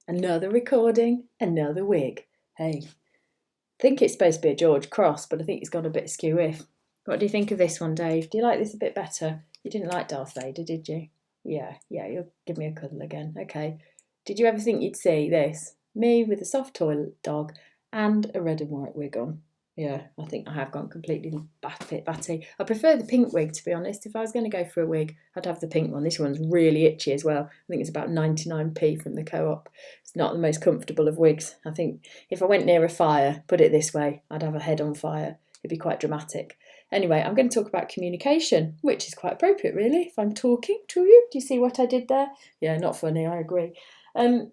Another recording, another wig. Hey, I think it's supposed to be a George Cross, but I think it's got a bit skew-if. What do you think of this one, Dave? Do you like this a bit better? You didn't like Darth Vader, did you? Yeah, you'll give me a cuddle again. Okay. Did you ever think you'd see this? Me with a soft toy dog and a red and white wig on. Yeah, I think I have gone completely batty. I prefer the pink wig, to be honest. If I was going to go for a wig, I'd have the pink one. This one's really itchy as well. I think it's about 99p from the Co-op. It's not the most comfortable of wigs. I think if I went near a fire, put it this way, I'd have a head on fire. It'd be quite dramatic. Anyway, I'm going to talk about communication, which is quite appropriate, really, if I'm talking to you. Do you see what I did there? Yeah, not funny, I agree.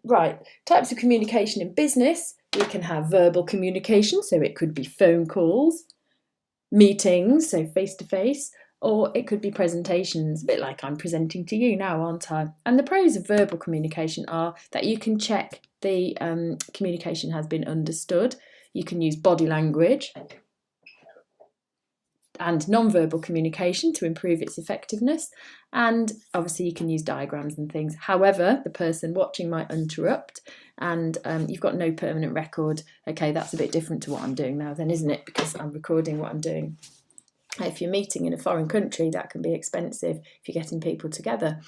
Right, types of communication in business. We can have verbal communication, so it could be phone calls, meetings, so face-to-face, or it could be presentations, a bit like I'm presenting to you now, aren't I? And the pros of verbal communication are that you can check the communication has been understood. You can use body language and non-verbal communication to improve its effectiveness. And obviously you can use diagrams and things. However, the person watching might interrupt and you've got no permanent record. Okay, that's a bit different to what I'm doing now then, isn't it? Because I'm recording what I'm doing. If you're meeting in a foreign country, that can be expensive if you're getting people together.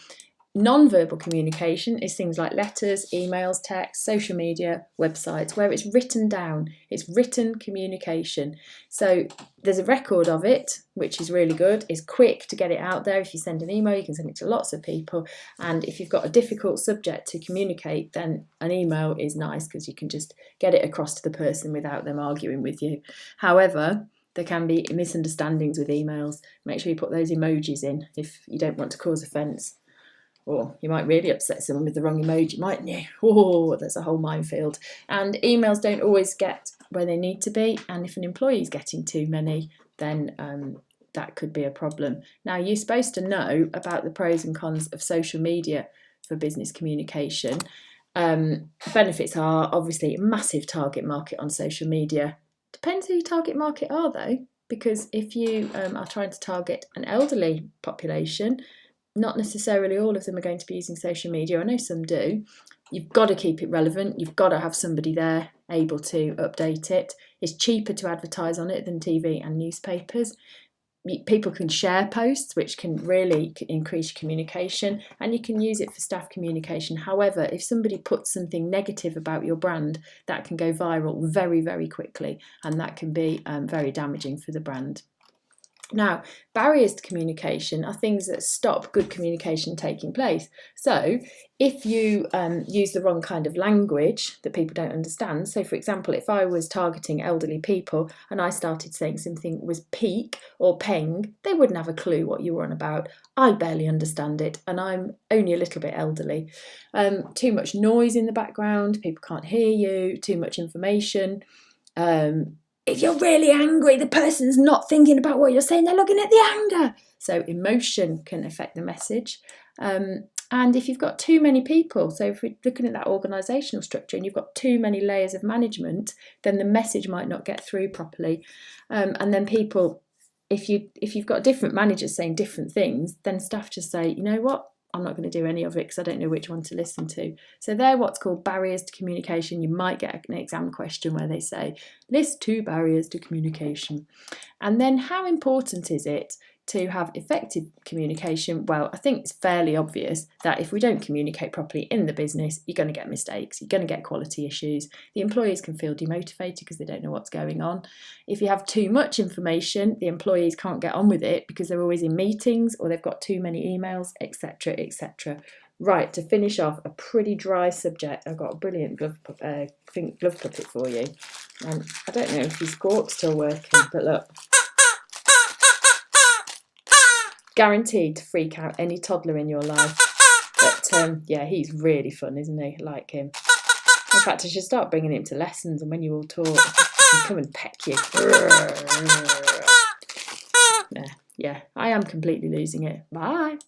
Non-verbal communication is things like letters, emails, texts, social media, websites, where it's written down. It's written communication. So there's a record of it, which is really good. It's quick to get it out there. If you send an email, you can send it to lots of people. And if you've got a difficult subject to communicate, then an email is nice because you can just get it across to the person without them arguing with you. However, there can be misunderstandings with emails. Make sure you put those emojis in if you don't want to cause offence. Or you might really upset someone with the wrong emoji, mightn't you? Oh, there's a whole minefield. And emails don't always get where they need to be. And if an employee is getting too many, then that could be a problem. Now, you're supposed to know about the pros and cons of social media for business communication. Benefits are obviously a massive target market on social media. Depends who your target market are, though, because if you are trying to target an elderly population, not necessarily all of them are going to be using social media. I know some do. You've got to keep it relevant. You've got to have somebody there able to update it. It's cheaper to advertise on it than TV and newspapers. People can share posts, which can really increase communication, and you can use it for staff communication. However, if somebody puts something negative about your brand, that can go viral very, very quickly, and that can be very damaging for the brand. Now, barriers to communication are things that stop good communication taking place. So if you use the wrong kind of language that people don't understand, so for example, if I was targeting elderly people and I started saying something was peak or peng, they wouldn't have a clue what you were on about. I barely understand it, and I'm only a little bit elderly. Too much noise in the background, people can't hear you, too much information. If you're really angry, the person's not thinking about what you're saying, they're looking at the anger. So emotion can affect the message. And if you've got too many people, so if we're looking at that organisational structure and you've got too many layers of management, then the message might not get through properly. And then people, if you've got different managers saying different things, then staff just say, you know what? I'm not going to do any of it because I don't know which one to listen to. So they're what's called barriers to communication. You might get an exam question where they say, list 2 barriers to communication. And then how important is it to have effective communication? Well, I think it's fairly obvious that if we don't communicate properly in the business, you're going to get mistakes, you're going to get quality issues. The employees can feel demotivated because they don't know what's going on. If you have too much information, the employees can't get on with it because they're always in meetings or they've got too many emails, etc., etc. Right, to finish off a pretty dry subject, I've got a brilliant glove puppet for you. I don't know if his cork's still working, but look. Guaranteed to freak out any toddler in your life. But yeah, he's really fun, isn't he? I like him. In fact, I should start bringing him to lessons, and when you all talk, he'll come and peck you. Yeah, I am completely losing it. Bye.